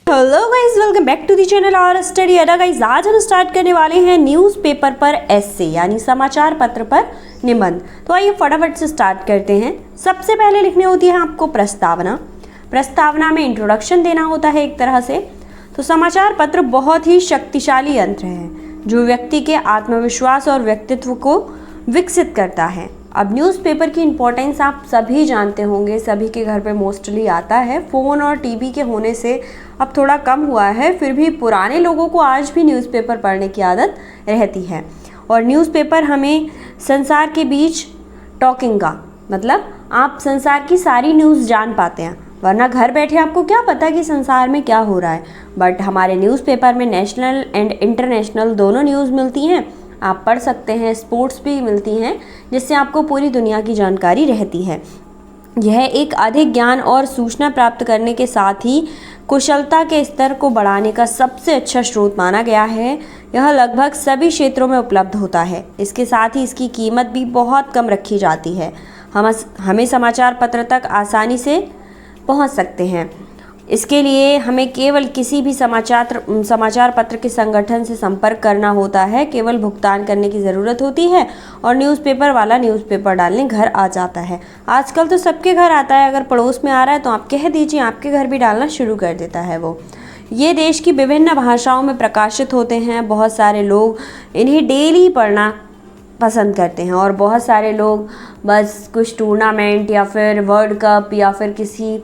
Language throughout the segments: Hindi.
Hello guys, welcome back to the channel और स्टडी अड्डा। गाइस, आज हम स्टार्ट करने वाले हैं न्यूज़पेपर पर एस्से यानी समाचार पत्र पर निबंध। तो आइए फटाफट से स्टार्ट करते हैं। सबसे पहले लिखनी होती है आपको प्रस्तावना में इंट्रोडक्शन देना होता है एक तरह से। तो समाचार पत्र बहुत ही शक्तिशाली यंत्र है जो व्यक्ति के आत्मविश्वास और व्यक्तित्व को विकसित करता है। अब न्यूज़पेपर की इम्पोर्टेंस आप सभी जानते होंगे, सभी के घर पे मोस्टली आता है। फ़ोन और टीवी के होने से अब थोड़ा कम हुआ है, फिर भी पुराने लोगों को आज भी न्यूज़पेपर पढ़ने की आदत रहती है। और न्यूज़पेपर हमें संसार के बीच टॉकिंग का मतलब आप संसार की सारी न्यूज़ जान पाते हैं, वरना घर बैठे आपको क्या पता कि संसार में क्या हो रहा है। बट हमारे न्यूज़पेपर में नेशनल एंड इंटरनेशनल दोनों न्यूज़ मिलती हैं, आप पढ़ सकते हैं। स्पोर्ट्स भी मिलती हैं जिससे आपको पूरी दुनिया की जानकारी रहती है। यह एक अधिक ज्ञान और सूचना प्राप्त करने के साथ ही कुशलता के स्तर को बढ़ाने का सबसे अच्छा स्रोत माना गया है। यह लगभग सभी क्षेत्रों में उपलब्ध होता है। इसके साथ ही इसकी कीमत भी बहुत कम रखी जाती है। हमें समाचार पत्र तक आसानी से पहुंच सकते हैं। इसके लिए हमें केवल किसी भी समाचार पत्र के संगठन से संपर्क करना होता है, केवल भुगतान करने की ज़रूरत होती है और न्यूज़पेपर वाला न्यूज़पेपर डालने घर आ जाता है। आजकल तो सबके घर आता है, अगर पड़ोस में आ रहा है तो आप कह दीजिए, आपके घर भी डालना शुरू कर देता है वो। ये देश की विभिन्न भाषाओं में प्रकाशित होते हैं। बहुत सारे लोग इन्हें डेली पढ़ना पसंद करते हैं और बहुत सारे लोग बस कुछ टूर्नामेंट या फिर वर्ल्ड कप या फिर किसी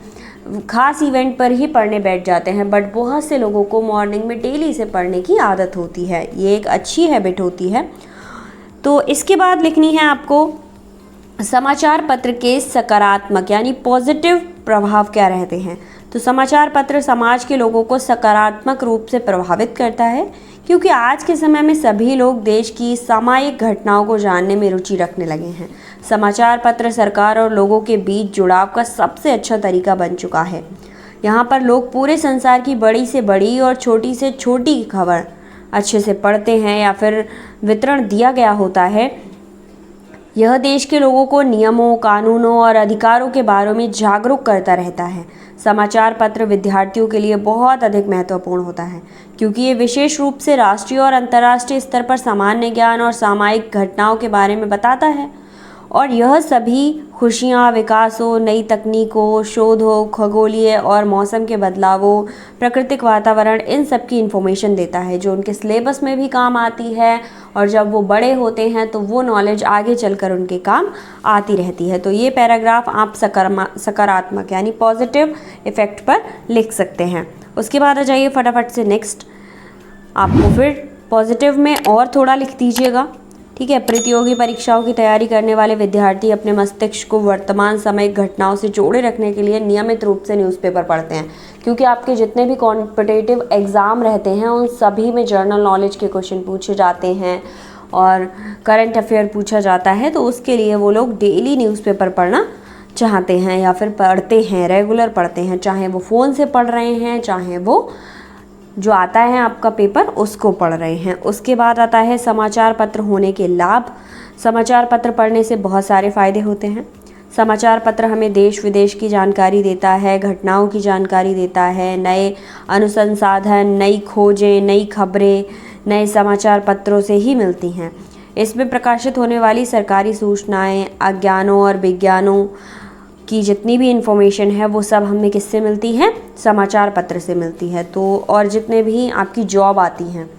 खास इवेंट पर ही पढ़ने बैठ जाते हैं। बट बहुत से लोगों को मॉर्निंग में डेली इसे पढ़ने की आदत होती है, ये एक अच्छी हैबिट होती है। तो इसके बाद लिखनी है आपको समाचार पत्र के सकारात्मक यानी पॉजिटिव प्रभाव क्या रहते हैं। तो समाचार पत्र समाज के लोगों को सकारात्मक रूप से प्रभावित करता है, क्योंकि आज के समय में सभी लोग देश की सामयिक घटनाओं को जानने में रुचि रखने लगे हैं। समाचार पत्र सरकार और लोगों के बीच जुड़ाव का सबसे अच्छा तरीका बन चुका है। यहाँ पर लोग पूरे संसार की बड़ी से बड़ी और छोटी से छोटी खबर अच्छे से पढ़ते हैं या फिर वितरण दिया गया होता है। यह देश के लोगों को नियमों, कानूनों और अधिकारों के बारे में जागरूक करता रहता है। समाचार पत्र विद्यार्थियों के लिए बहुत अधिक महत्वपूर्ण होता है, क्योंकि ये विशेष रूप से राष्ट्रीय और अंतर्राष्ट्रीय स्तर पर सामान्य ज्ञान और सामयिक घटनाओं के बारे में बताता है। और यह सभी खुशियाँ, विकास हो, नई तकनीकों, शोध हो, खगोलीय और मौसम के बदलावों, प्राकृतिक वातावरण, इन सब की इन्फॉर्मेशन देता है जो उनके सिलेबस में भी काम आती है। और जब वो बड़े होते हैं तो वो नॉलेज आगे चलकर उनके काम आती रहती है। तो ये पैराग्राफ आप सकारात्मक यानी पॉजिटिव इफ़ेक्ट पर लिख सकते हैं। उसके बाद आ जाइए फटाफट से नेक्स्ट। आपको फिर पॉजिटिव में और थोड़ा लिख दीजिएगा, ठीक है। प्रतियोगी परीक्षाओं की तैयारी करने वाले विद्यार्थी अपने मस्तिष्क को वर्तमान समय घटनाओं से जोड़े रखने के लिए नियमित रूप से न्यूज़पेपर पढ़ते हैं, क्योंकि आपके जितने भी कॉम्पिटिटिव एग्ज़ाम रहते हैं उन सभी में जनरल नॉलेज के क्वेश्चन पूछे जाते हैं और करंट अफेयर पूछा जाता है। तो उसके लिए वो लोग डेली न्यूज़पेपर पढ़ना चाहते हैं या फिर पढ़ते हैं, रेगुलर पढ़ते हैं, चाहे वो फ़ोन से पढ़ रहे हैं, चाहे वो जो आता है आपका पेपर उसको पढ़ रहे हैं। उसके बाद आता है समाचार पत्र होने के लाभ। समाचार पत्र पढ़ने से बहुत सारे फ़ायदे होते हैं। समाचार पत्र हमें देश विदेश की जानकारी देता है, घटनाओं की जानकारी देता है, नए अनुसंधान, नई खोजें, नई खबरें नए समाचार पत्रों से ही मिलती हैं। इसमें प्रकाशित होने वाली सरकारी सूचनाएं, अज्ञानों और विज्ञानों की जितनी भी इन्फॉर्मेशन है वो सब हमें किससे मिलती है, समाचार पत्र से मिलती है। तो और जितने भी आपकी जॉब आती हैं,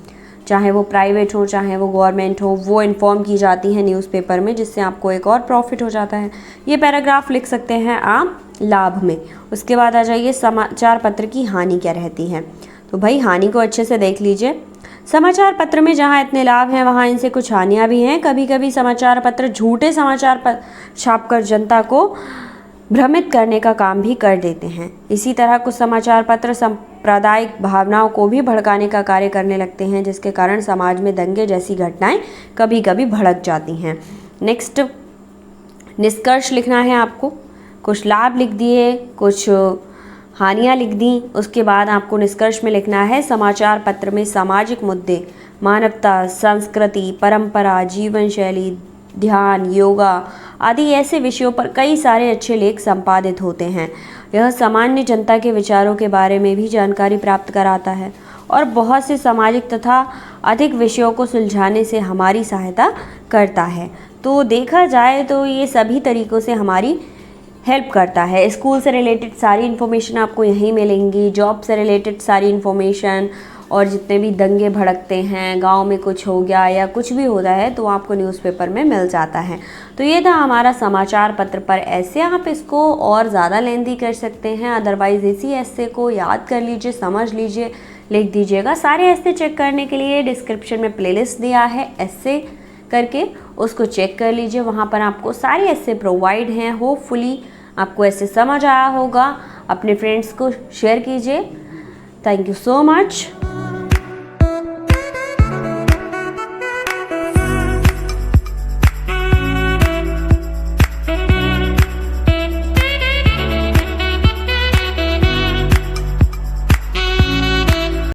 चाहे वो प्राइवेट हो चाहे वो गवर्नमेंट हो, वो इन्फॉर्म की जाती है न्यूज़पेपर में, जिससे आपको एक और प्रॉफिट हो जाता है। ये पैराग्राफ लिख सकते हैं आप लाभ में। उसके बाद आ जाइए समाचार पत्र की हानि क्या रहती है। तो भाई हानि को अच्छे से देख लीजिए। समाचार पत्र में जहाँ इतने लाभ हैं वहाँ इनसे कुछ हानियाँ भी हैं। कभी कभी समाचार पत्र झूठे समाचार छापकर जनता को भ्रमित करने का काम भी कर देते हैं। इसी तरह कुछ समाचार पत्र सांप्रदायिक भावनाओं को भी भड़काने का कार्य करने लगते हैं, जिसके कारण समाज में दंगे जैसी घटनाएं कभी कभी भड़क जाती हैं। नेक्स्ट निष्कर्ष लिखना है आपको। कुछ लाभ लिख दिए, कुछ हानियां लिख दी। उसके बाद आपको निष्कर्ष में लिखना है समाचार पत्र में सामाजिक मुद्दे, मानवता, संस्कृति, परंपरा, जीवन शैली, ध्यान, योगा आदि ऐसे विषयों पर कई सारे अच्छे लेख संपादित होते हैं। यह सामान्य जनता के विचारों के बारे में भी जानकारी प्राप्त कराता है और बहुत से सामाजिक तथा अधिक विषयों को सुलझाने से हमारी सहायता करता है। तो देखा जाए तो ये सभी तरीक़ों से हमारी हेल्प करता है। स्कूल से रिलेटेड सारी इन्फॉर्मेशन आपको यहीं मिलेंगी, जॉब से रिलेटेड सारी इन्फॉर्मेशन, और जितने भी दंगे भड़कते हैं, गांव में कुछ हो गया या कुछ भी होता है तो आपको न्यूज़पेपर में मिल जाता है। तो ये था हमारा समाचार पत्र पर ऐसे। आप इसको और ज़्यादा लेंथी कर सकते हैं, अदरवाइज़ इसी ऐसे को याद कर लीजिए, समझ लीजिए, लिख दीजिएगा। सारे ऐसे चेक करने के लिए डिस्क्रिप्शन में प्लेलिस्ट दिया है ऐसे करके, उसको चेक कर लीजिए, वहाँ पर आपको सारे ऐसे प्रोवाइड हैं। होपफुली आपको ऐसे समझ आया होगा। अपने फ्रेंड्स को शेयर कीजिए। Thank you so much.